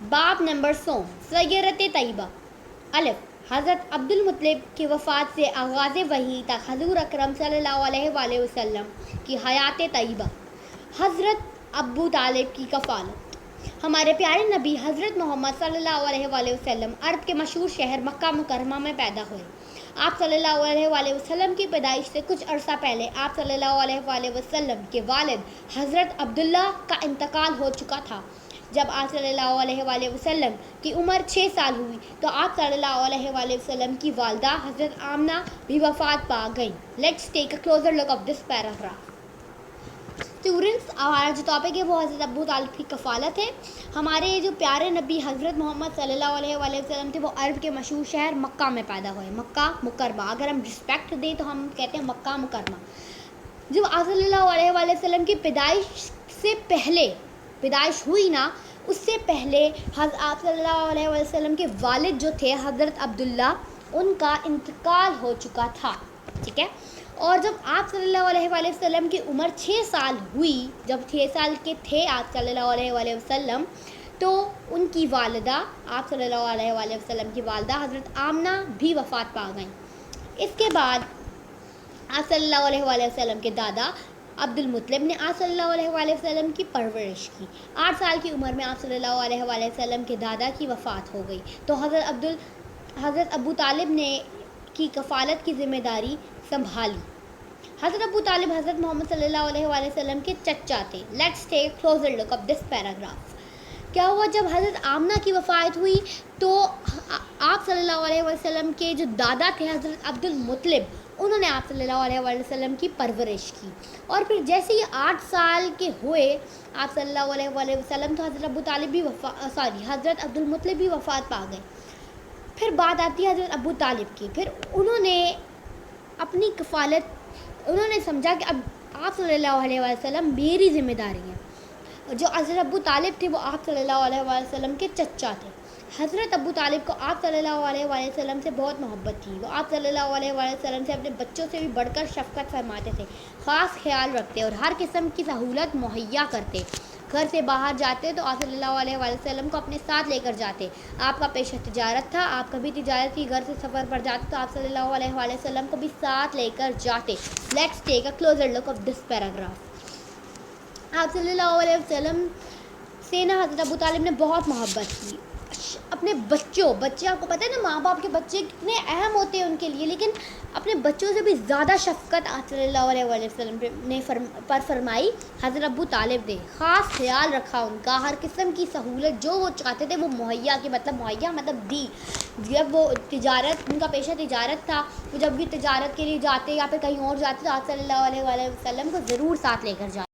बाब नंबर 100 सय्यरत तैयबा। अलिफ, हज़रत अब्दुल मुत्तलिब की वफ़ात से आगाज़ वही तक हज़ूर अकरम सल्लल्लाहु अलैहि वसल्लम की हयात तैयबा। हज़रत अबू तालिब की कफ़ालत। हमारे प्यारे नबी हज़रत मोहम्मद सल्लल्लाहु अलैहि वसल्लम अरब के मशहूर शहर मक्का मुकर्रमा में पैदा हुए। आप सल्लल्लाहु अलैहि वसल्लम की पैदाइश से कुछ अरसा पहले आप सल्लल्लाहु अलैहि वसल्लम के वालिद हज़रत अब्दुल्ला का इंतकाल हो चुका था। जब आप सल्लल्लाहु अलैहि वसल्लम की उम्र 6 साल हुई तो आप सल्लल्लाहु अलैहि वसल्लम की वालदा हज़रत आमना भी वफ़ात पा गईं। Let's take a closer look of this paragraph. Students, हमारा जो टॉपिक है वो हज़रत अबू तालिब की कफ़ालत है। हमारे जो प्यारे नबी हज़रत मोहम्मद सल्लल्लाहु अलैहि वसल्लम थे वो अरब के मशहूर शहर मक्का में पैदा हुए। मक्का मुकरमा, अगर हम रिस्पेक्ट दें तो हम कहते हैं मक्का मुकरमा। जब आप सल्लल्लाहु अलैहि वसल्लम की पैदाइश से पहले पैदाइश हुई ना, उससे पहले आप सल्लल्लाहु अलैहि वसल्लम के वालिद जो थे हज़रत अब्दुल्ला, उनका इंतकाल हो चुका था। ठीक है। और जब आप सल्लल्लाहु अलैहि वसल्लम की उम्र 6 साल हुई, जब 6 साल के थे आप सल्लल्लाहु अलैहि वसल्लम, तो उनकी वालिदा आप सल्लल्लाहु अलैहि वसल्लम की वालिदा हज़रत आमना भी वफ़ात पा गईं। इसके बाद आप सल्लल्लाहु अलैहि वसल्लम के दादा अब्दुल मुत्तलिब ने आप सल्लल्लाहु अलैहि वसल्लम की परवरिश की। 8 साल की उम्र में आप सल्लल्लाहु अलैहि वसल्लम के दादा की वफ़ात हो गई तो हज़रत अबू तालिब ने की कफ़ालत की ज़िम्मेदारी संभाली। हज़रत अबू तालिब हज़रत मोहम्मद सल्लल्लाहु अलैहि वसल्लम के चचा थे। Let's take closer look of this paragraph. क्या हुआ, जब हज़रत आमना की वफ़ात हुई तो आप सल्लल्लाहु अलैहि वसल्लम के जो दादा थे हज़रत अब्दुल मुत्तलिब, उन्होंने आप सल्लल्लाहु अलैहि वसल्लम की परवरिश की। और फिर जैसे ही 8 साल के हुए आप सल्लल्लाहु अलैहि वसल्लम, तो हज़रत अबू तालिब भी हज़रत अब्दुल मुत्तलिब भी वफ़ात पा गए। फिर बात आती है हज़रत अबू तालिब की। फिर उन्होंने अपनी कफ़ालत, उन्होंने समझा कि अब आप सल्लल्लाहु अलैहि वसल्लम मेरी ज़िम्मेदारी है। जो हज़रत अबू तालिब थे वो आप सल्लल्लाहु अलैहि वसल्लम के चचा थे। हज़रत अबू तालिब को आप सल्लल्लाहु अलैहि वसल्लम से बहुत मोहब्बत थी। वो आप सल्लल्लाहु अलैहि वसल्लम से अपने बच्चों से भी बढ़कर शफ़क़त फरमाते थे, ख़ास ख्याल रखते और हर किस्म की सहूलत मुहैया करते। घर से बाहर जाते तो आप सल्लल्लाहु अलैहि वसल्लम को अपने साथ लेकर जाते। आपका पेशा तिजारत था, आप कभी तिजारत की घर से सफ़र पर जाते तो आप सल्लल्लाहु अलैहि वसल्लम को भी साथ लेकर जाते। Let's take a closer look of this paragraph. आप सल्लल्लाहु अलैहि वसल्लम से ना हज़रत अबू तालिब ने बहुत मोहब्बत की। अपने बच्चे आपको पता है ना, माँ बाप के बच्चे कितने अहम होते हैं उनके लिए, लेकिन अपने बच्चों से भी ज़्यादा शफ़क़त आप सल्लल्लाहु अलैहि वसल्लम ने फरमाई। हज़रत अबू तालिब ने ख़ास ख्याल रखा उनका, हर किस्म की सहूलत जो वो चाहते थे वो मुहैया की, मुहैया मतलब दी। जब वो तिजारत, उनका पेशा तिजारत था, वो जब भी तिजारत के लिए जाते या फिर कहीं और जाते तो आप सल्लल्लाहु अलैहि वसल्लम को ज़रूर साथ लेकर जाते।